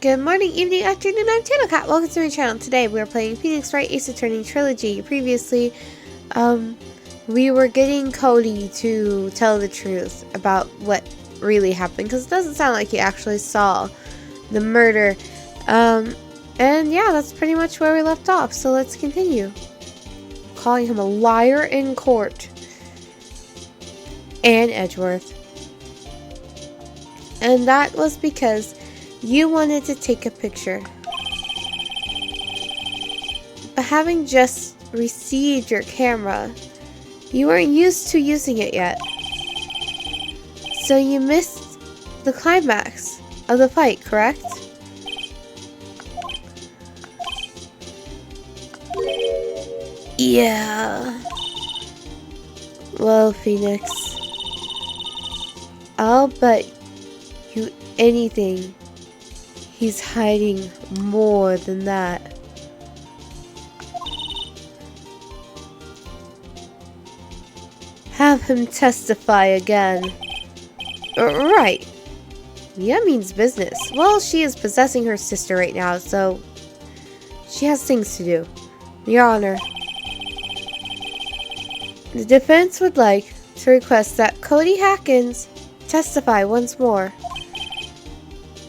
Good morning, evening, afternoon, I'm Channel Cat. Welcome to my channel. Today we are playing Phoenix Wright Ace Attorney Trilogy. Previously, we were getting Cody to tell the truth about what really happened, because it doesn't sound like he actually saw the murder. And yeah, that's pretty much where we left off, so let's continue. Calling him a liar in court. And Edgeworth. And that was because you wanted to take a picture. But having just received your camera, you weren't used to using it yet. So you missed the climax of the fight, correct? Yeah. Well, Phoenix, I'll bet you anything he's hiding more than that. Have him testify again. Right. Yeah, means business. Well, she is possessing her sister right now, so she has things to do. Your Honor, the defense would like to request that Cody Hackins testify once more.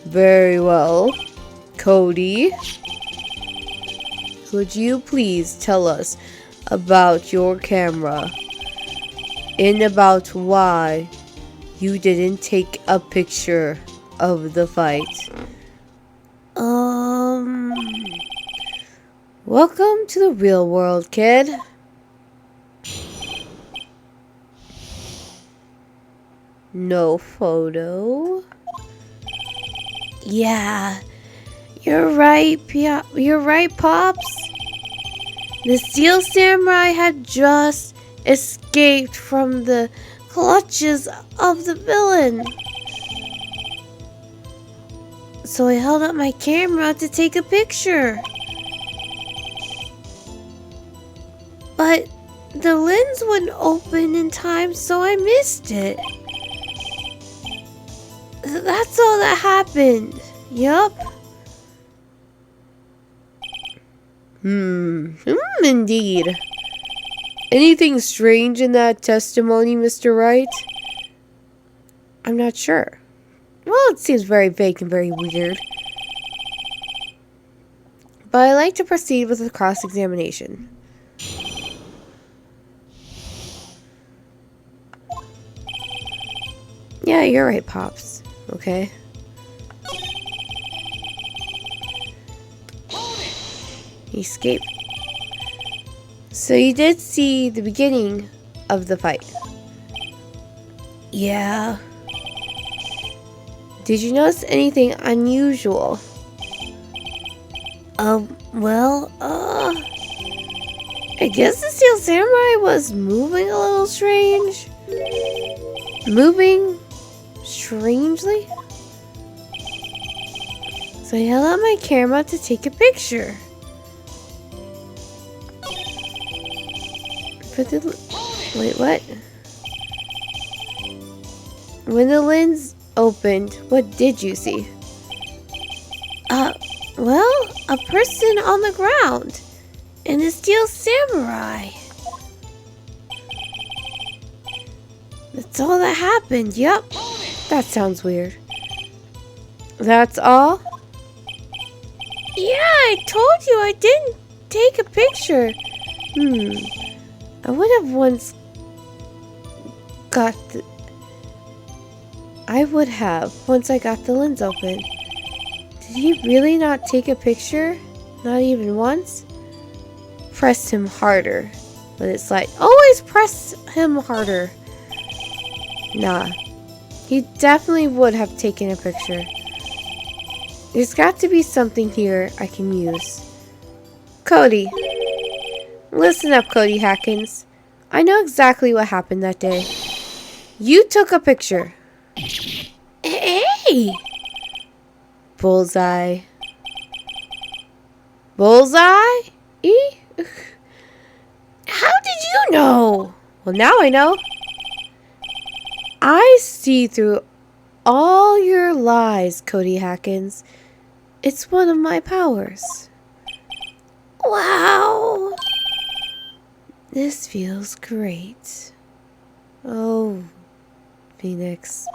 Very well. Cody, could you please tell us about your camera and about why you didn't take a picture of the fight? Welcome to the real world, kid. No photo. Yeah, you're right, you're right, Pops. The Steel Samurai had just escaped from the clutches of the villain. So I held up my camera to take a picture. But the lens wouldn't open in time, so I missed it. That's all that happened. Yup. Indeed. Anything strange in that testimony, Mr. Wright? I'm not sure. Well, it seems very vague and very weird. But I'd like to proceed with the cross-examination. Yeah, you're right, Pops. Okay. He escaped. So you did see the beginning of the fight? Yeah. Did you notice anything unusual? I guess the Steel Samurai was moving a little strange. Moving strangely? So I held out my camera to take a picture. Wait, what? When the lens opened, what did you see? Well, a person on the ground. And a Steel Samurai. That's all that happened, yep. That sounds weird. That's all? Yeah, I told you I didn't take a picture. I would have once I got the lens open. Did he really not take a picture? Not even once? Press him harder. Let it slide. Always press him harder. Nah. He definitely would have taken a picture. There's got to be something here I can use. Cody. Listen up, Cody Hackins. I know exactly what happened that day. You took a picture. Hey! Bullseye. Bullseye? How did you know? Well, now I know. I see through all your lies, Cody Hackins. It's one of my powers. Wow! This feels great. Oh, Phoenix.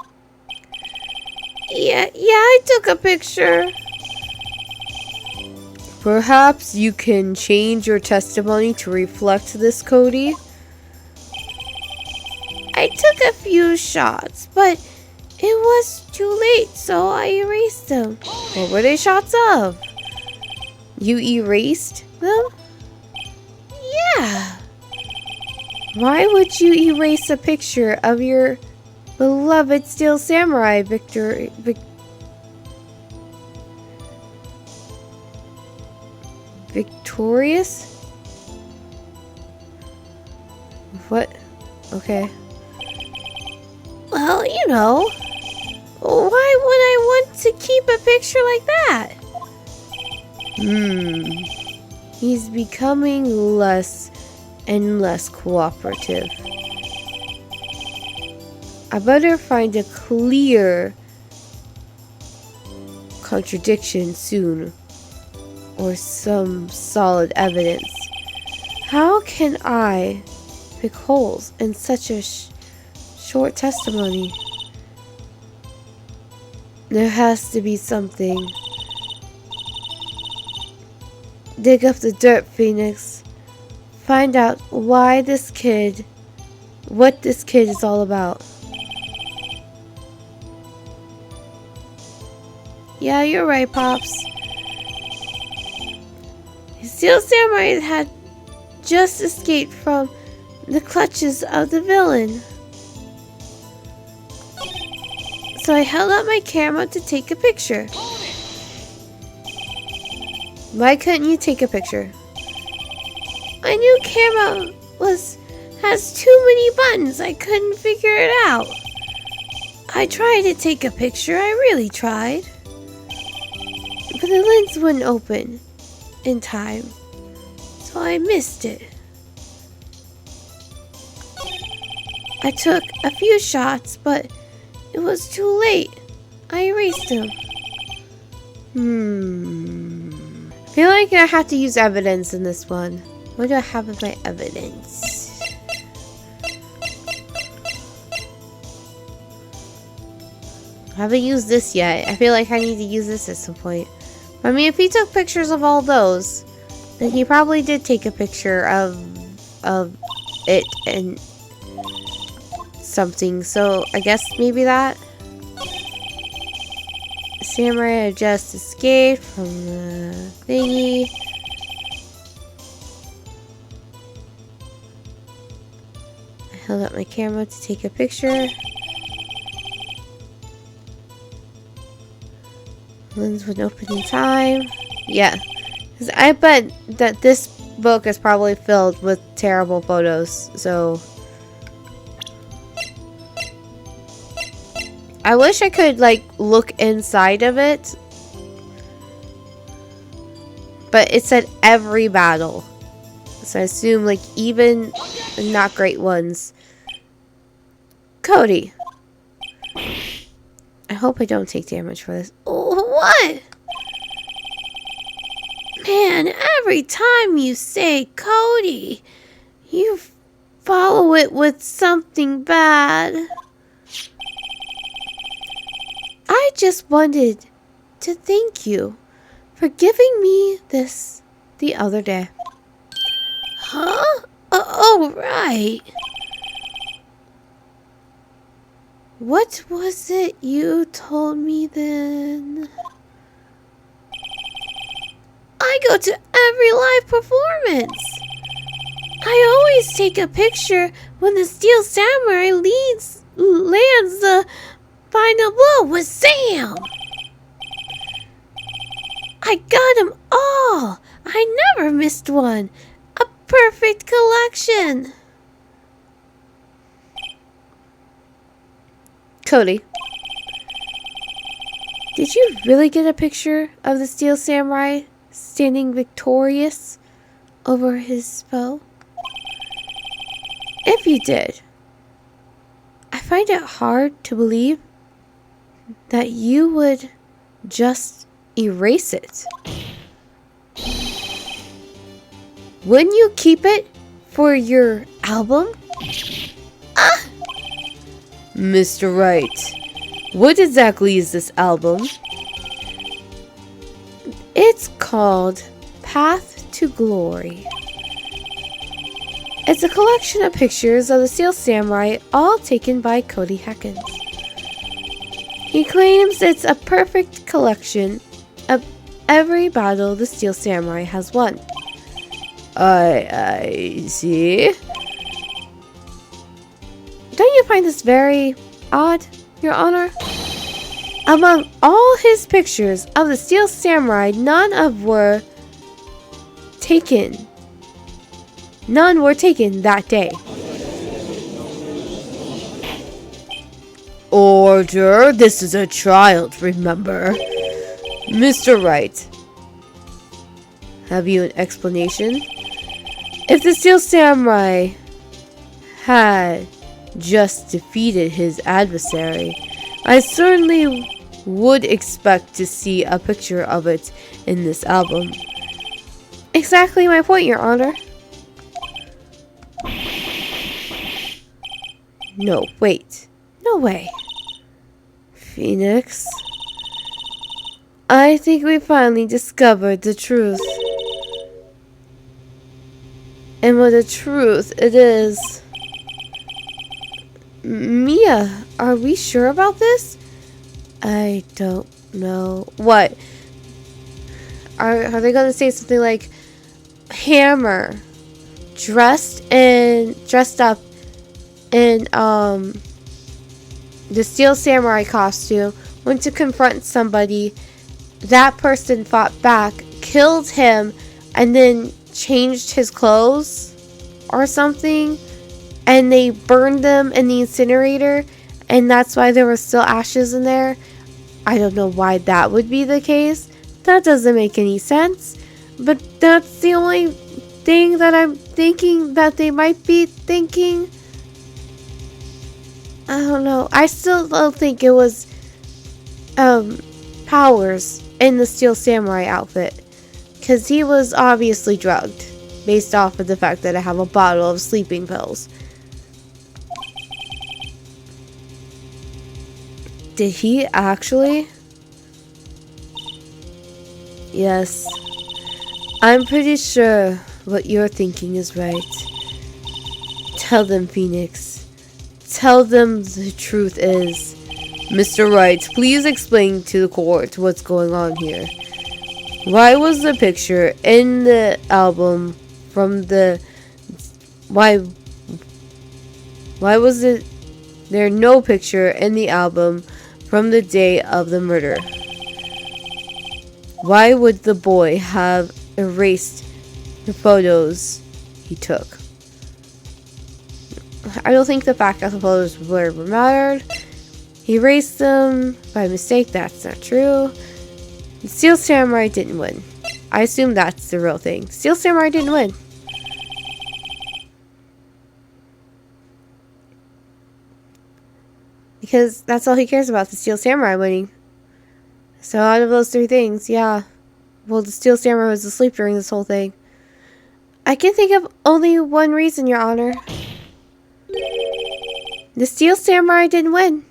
Yeah, I took a picture. Perhaps you can change your testimony to reflect this, Cody? I took a few shots, but it was too late, so I erased them. What were they shots of? You erased them? Yeah. Why would you erase a picture of your beloved Steel Samurai, Victorious? What? Okay. Well, you know. Why would I want to keep a picture like that? He's becoming less and less cooperative. I better find a clear contradiction soon, or some solid evidence. How can I pick holes in such a short testimony? There has to be something. Dig up the dirt, Phoenix. Find out what this kid is all about. Yeah, you're right, Pops. Steel Samurai had just escaped from the clutches of the villain. So I held out my camera to take a picture. Why couldn't you take a picture? My new camera has too many buttons. I couldn't figure it out. I tried to take a picture. I really tried. But the lens wouldn't open in time. So I missed it. I took a few shots, but it was too late. I erased them. I feel like I have to use evidence in this one. What do I have as my evidence? I haven't used this yet. I feel like I need to use this at some point. I mean, if he took pictures of all those, then he probably did take a picture of it and something. So I guess maybe that. Samurai had just escaped from the thingy. I held up my camera to take a picture. Lens would open in time. Yeah. Because I bet that this book is probably filled with terrible photos. So I wish I could, like, look inside of it. But it said every battle. So I assume, like, even the not great ones. Cody. I hope I don't take damage for this. What? Man, every time you say Cody, you follow it with something bad. I just wanted to thank you for giving me this the other day. Huh? Oh, right. What was it you told me then? I go to every live performance. I always take a picture when the Steel Samurai lands the final blow with Sam. I got them all. I never missed one. A perfect collection. Cody, did you really get a picture of the Steel Samurai standing victorious over his foe? If you did, I find it hard to believe that you would just erase it. Wouldn't you keep it for your album? Ah! Mr. Wright, what exactly is this album? It's called Path to Glory. It's a collection of pictures of the Steel Samurai, all taken by Cody Heckens. He claims it's a perfect collection of every battle the Steel Samurai has won. I see. Don't you find this very odd, Your Honor? Among all his pictures of the Steel Samurai, none were taken that day. Order, this is a trial, remember? Mr. Wright, have you an explanation? If the Steel Samurai had just defeated his adversary, I certainly would expect to see a picture of it in this album. Exactly my point, Your Honor. No, wait. No way. Phoenix, I think we finally discovered the truth. And what a truth it is. Mia, are we sure about this? I don't know. What? Are they gonna say something like Hammer dressed up in the Steel Samurai costume, went to confront somebody, that person fought back, killed him, and then changed his clothes or something, and they burned them in the incinerator, and that's why there were still ashes in there? I don't know why that would be the case. That doesn't make any sense. But that's the only thing that I'm thinking that they might be thinking. I don't know. I still don't think it was Powers in the Steel Samurai outfit, because he was obviously drugged based off of the fact that I have a bottle of sleeping pills. Did he actually? Yes. I'm pretty sure what you're thinking is right. Tell them, Phoenix. Tell them the truth is. Mr. Wright, please explain to the court what's going on here. Why was the picture in the album from the... Why was there no picture in the album from the day of the murder? Why would the boy have erased the photos he took? I don't think the fact that the photos were mattered. He erased them by mistake. That's not true. The Steel Samurai didn't win. I assume that's the real thing. Steel Samurai didn't win. Because that's all he cares about, the Steel Samurai winning. So out of those three things, yeah. Well, the Steel Samurai was asleep during this whole thing. I can think of only one reason, Your Honor. The Steel Samurai didn't win.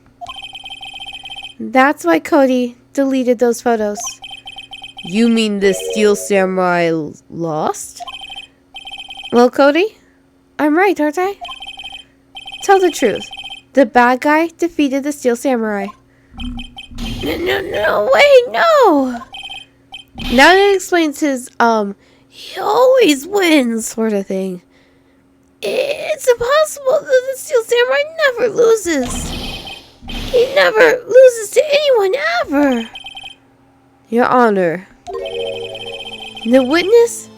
That's why Cody deleted those photos. You mean the Steel Samurai lost? Well, Cody, I'm right, aren't I? Tell the truth. The bad guy defeated the Steel Samurai. No, wait, no! Now that explains his, he always wins sort of thing. It's impossible that the Steel Samurai never loses. He never loses to anyone ever. Your Honor, the witness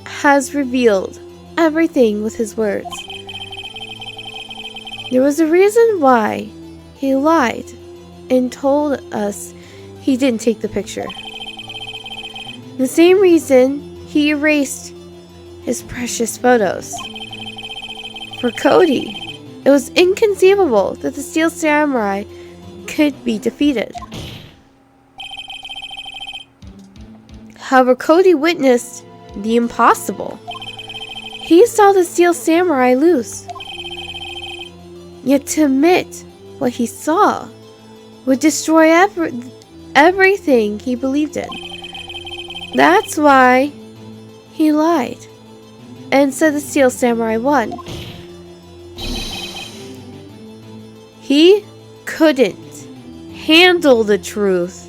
has revealed everything with his words. There was a reason why he lied and told us he didn't take the picture. The same reason he erased his precious photos. For Cody, it was inconceivable that the Steel Samurai could be defeated. However, Cody witnessed the impossible. He saw the Steel Samurai lose. Yet to admit what he saw would destroy everything he believed in. That's why he lied and said the Steel Samurai won. He couldn't handle the truth.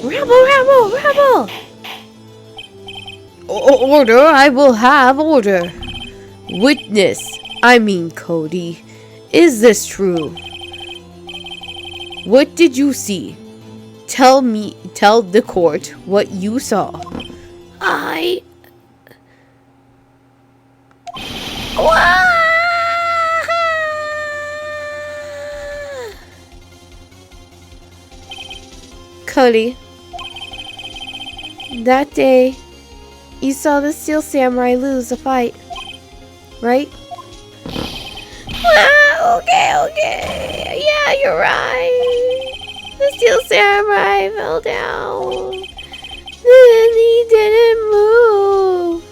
Rebel! Order, I will have order. Witness, I mean Cody, is this true? What did you see? Tell the court what you saw. Cody, that day, you saw the Steel Samurai lose a fight, right? Okay. Yeah, you're right. The Steel Samurai fell down. Then he didn't move.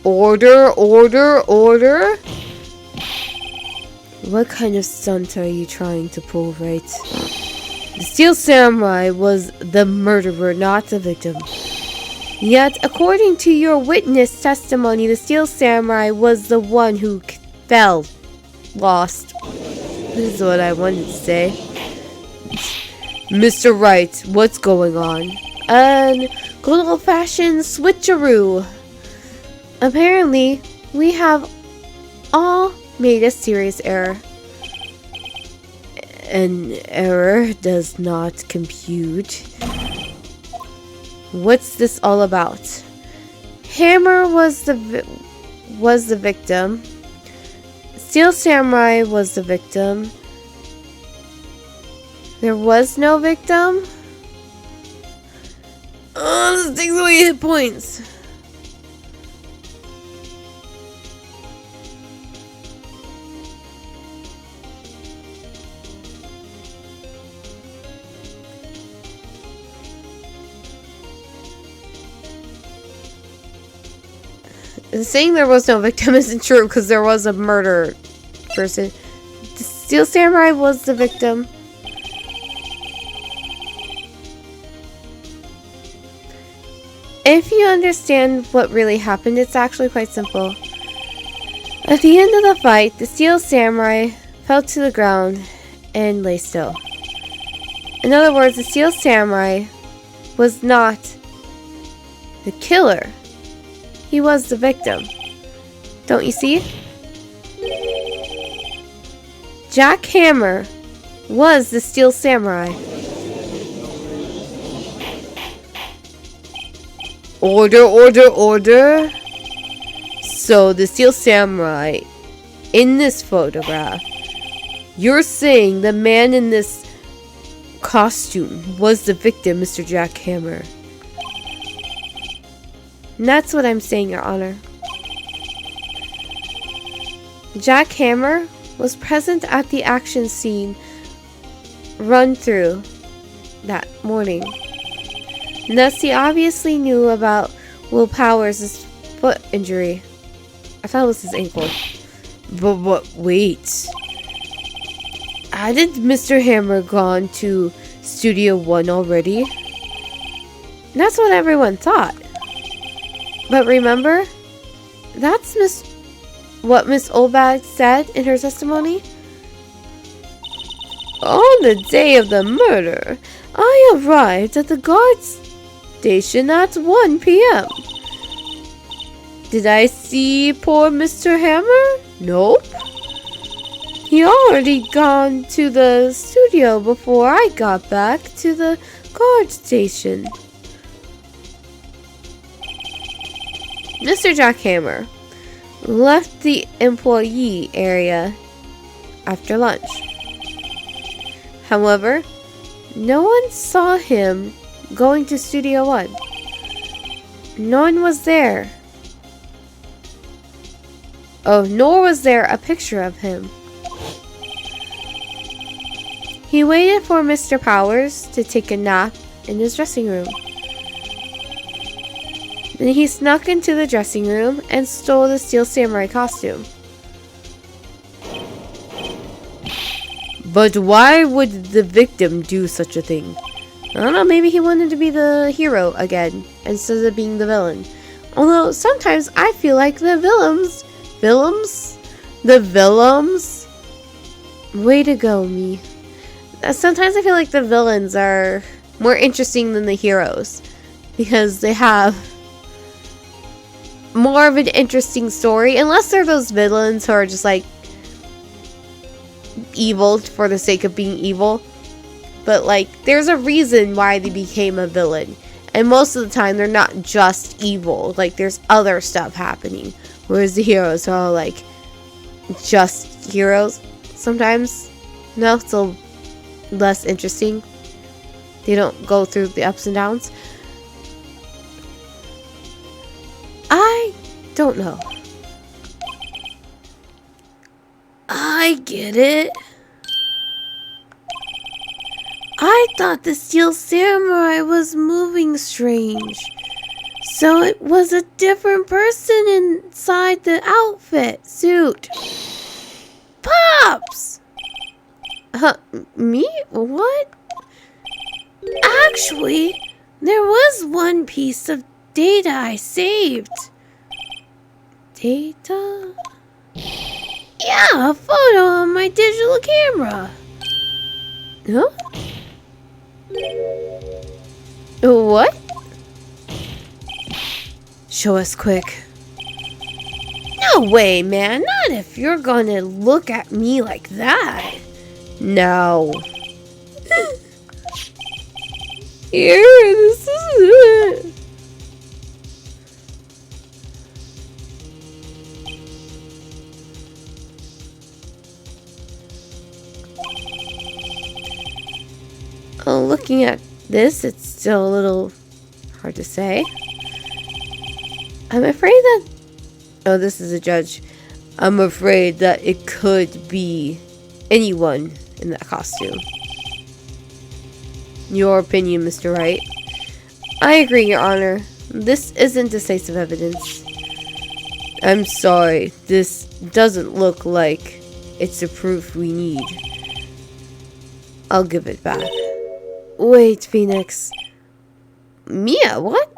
Order. What kind of stunt are you trying to pull, Wright? The Steel Samurai was the murderer, not the victim. Yet, according to your witness testimony, the Steel Samurai was the one who lost. This is what I wanted to say. Mr. Wright, what's going on? An good old-fashioned switcheroo. Apparently, we have all made a serious error. An error does not compute. What's this all about? Hammer was the victim. Steel Samurai was the victim. There was no victim? Oh, this takes away hit points. Saying there was no victim isn't true because there was a murder person. The Steel Samurai was the victim. If you understand what really happened, it's actually quite simple. At the end of the fight, the Steel Samurai fell to the ground and lay still. In other words, the Steel Samurai was not the killer. He was the victim. Don't you see? Jack Hammer was the Steel Samurai. Order. So, the Steel Samurai in this photograph, you're saying the man in this costume was the victim, Mr. Jack Hammer. And that's what I'm saying, Your Honor. Jack Hammer was present at the action scene run through that morning. And thus he obviously knew about Will Powers' foot injury. I thought it was his ankle. But wait. Hadn't Mr. Hammer gone to Studio 1 already? That's what everyone thought. But remember, that's what Miss Olbag said in her testimony. On the day of the murder, I arrived at the guard station at 1 p.m. Did I see poor Mr. Hammer? Nope. He already gone to the studio before I got back to the guard station. Mr. Jack Hammer left the employee area after lunch. However, no one saw him going to Studio One. No one was there. Oh, nor was there a picture of him. He waited for Mr. Powers to take a nap in his dressing room. Then he snuck into the dressing room and stole the Steel Samurai costume. But why would the victim do such a thing? I don't know, maybe he wanted to be the hero again instead of being the villain. Although sometimes I feel like the villains. Way to go, me. Sometimes I feel like the villains are more interesting than the heroes because they have more of an interesting story, unless they're those villains who are just like evil for the sake of being evil. But like, there's a reason why they became a villain, and most of the time they're not just evil. Like, there's other stuff happening, whereas the heroes are all like just heroes. Sometimes, no, it's a less interesting. They don't go through the ups and downs. I don't know. I get it. I thought the Steel Samurai was moving strange. So it was a different person inside the outfit suit. Pops! Me? What? Actually, there was one piece of data I saved. Data? Yeah, a photo on my digital camera. Huh? What? Show us quick. No way, man. Not if you're gonna look at me like that. No. Here, this is it. Oh, looking at this, it's still a little hard to say. I'm afraid that... Oh, this is a judge. I'm afraid that it could be anyone in that costume. Your opinion, Mr. Wright? I agree, Your Honor. This isn't decisive evidence. I'm sorry. This doesn't look like it's the proof we need. I'll give it back. Wait, Phoenix. Mia, what?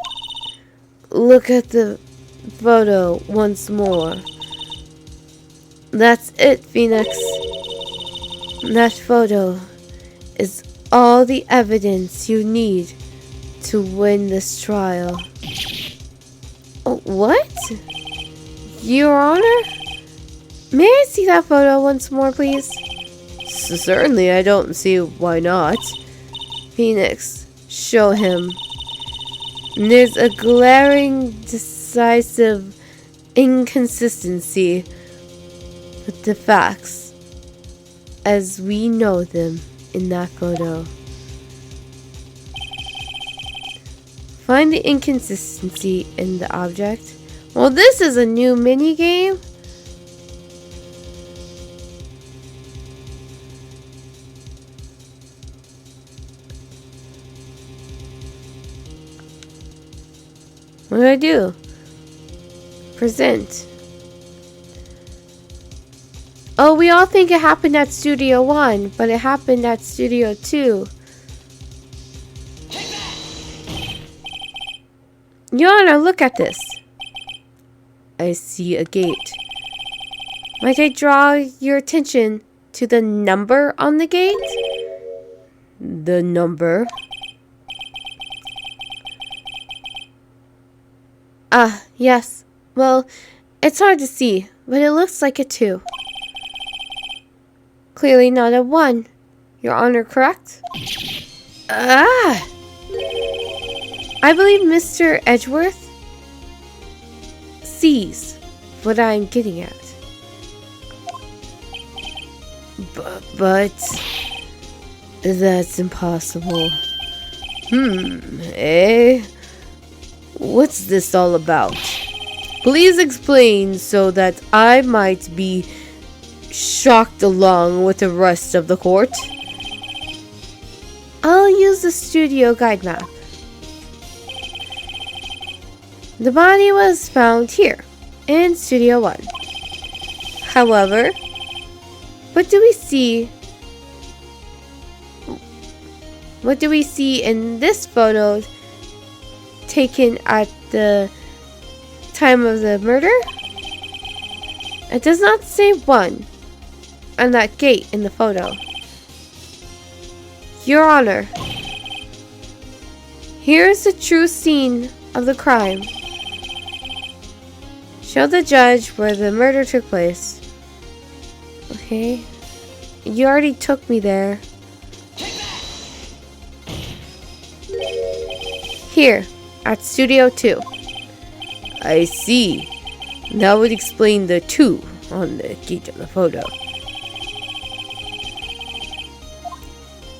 Look at the photo once more. That's it, Phoenix. That photo is all the evidence you need to win this trial. Oh, what? Your Honor? May I see that photo once more, please? Certainly, I don't see why not. Phoenix, show him. There's a glaring, decisive inconsistency with the facts as we know them in that photo. Find the inconsistency in the object. Well, this is a new mini game. What do I do? Present. Oh, we all think it happened at Studio 1, but it happened at Studio 2. Your Honor, look at this. I see a gate. Might I draw your attention to the number on the gate? The number? Ah, yes. Well, it's hard to see, but it looks like a 2. Clearly not a 1. Your Honor, correct? Ah! I believe Mr. Edgeworth sees what I'm getting at. But that's impossible. Eh? What's this all about? Please explain so that I might be shocked along with the rest of the court. I'll use the studio guide map. The body was found here, in Studio 1. However, what do we see in this photo taken at the time of the murder? It does not say 1 on that gate in the photo. Your Honor, here's the true scene of the crime. Show the judge where the murder took place. Okay. You already took me there. Here, at Studio 2. I see. That would explain the 2 on the gate of the photo.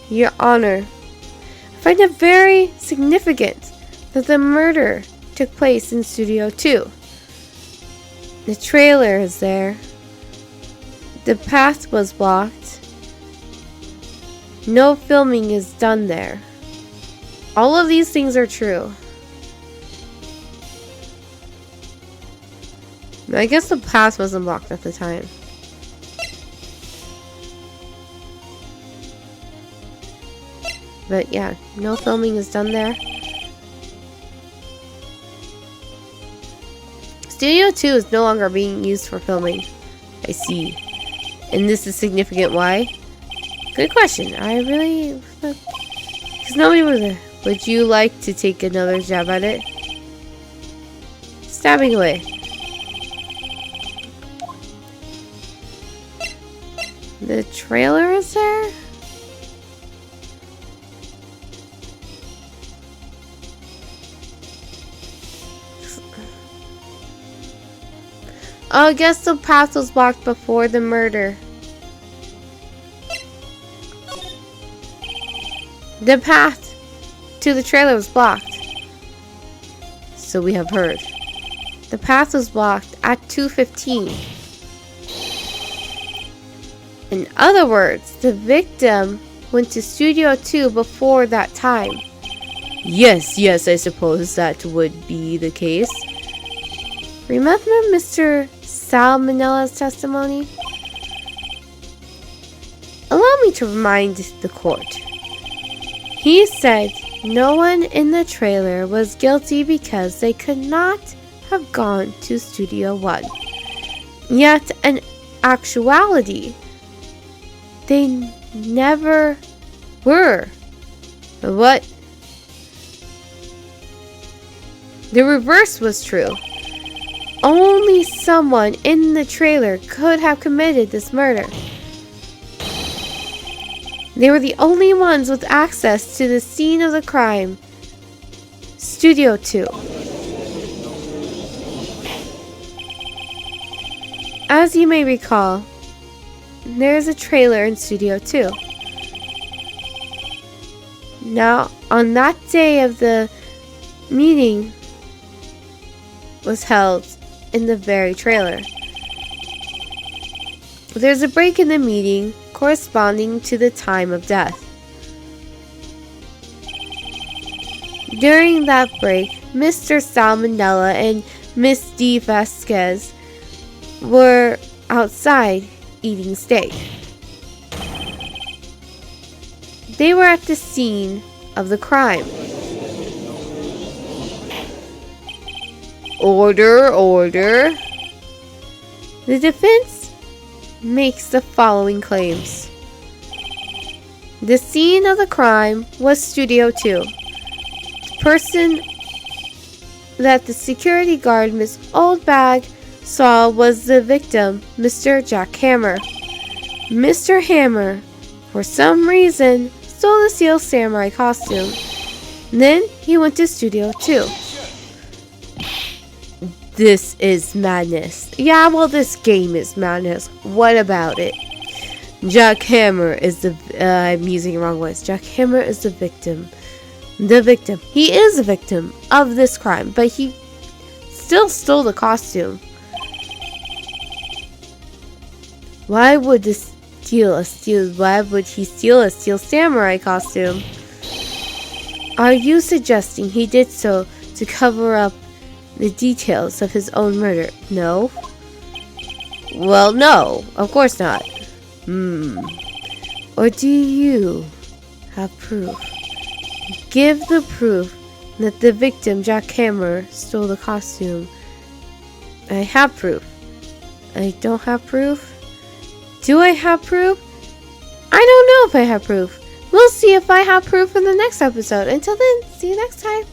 Your Honor, I find it very significant that the murder took place in Studio 2. The trailer is there. The path was blocked. No filming is done there. All of these things are true. I guess the path wasn't blocked at the time. But yeah, no filming is done there. Studio 2 is no longer being used for filming. I see. And this is significant why? Good question. I really... Because nobody was there. Would you like to take another jab at it? Stabbing away. The trailer is there? Oh, I guess the path was blocked before the murder. The path to the trailer was blocked. So we have heard. The path was blocked at 2:15. In other words, the victim went to Studio 2 before that time. Yes, I suppose that would be the case. Remember Mr. Salmonella's testimony? Allow me to remind the court. He said no one in the trailer was guilty because they could not have gone to Studio 1. Yet, in actuality, they never were. What? The reverse was true. Only someone in the trailer could have committed this murder. They were the only ones with access to the scene of the crime. Studio 2. As you may recall, there is a trailer in Studio 2. Now, on that day of the meeting was held in the very trailer. There's a break in the meeting corresponding to the time of death. During that break, Mr. Salmonella and Miss D. Vasquez were outside eating steak. They were at the scene of the crime. Order. The defense makes the following claims. The scene of the crime was Studio 2. The person that the security guard, Miss Oldbag, saw was the victim, Mr. Jack Hammer. Mr. Hammer, for some reason, stole the Seal Samurai costume. Then he went to Studio 2. This is madness. Yeah, well, this game is madness. What about it? Jack Hammer is the... I'm using the wrong words. Jack Hammer is the victim. The victim. He is a victim of this crime, but he still stole the costume. Why would he steal a steel samurai costume? Are you suggesting he did so to cover up the details of his own murder? No. Well, no, of course not. Or do you have proof? Give the proof that the victim, Jack Hammer, stole the costume. I have proof. I don't have proof? Do I have proof? I don't know if I have proof. We'll see if I have proof in the next episode. Until then, see you next time.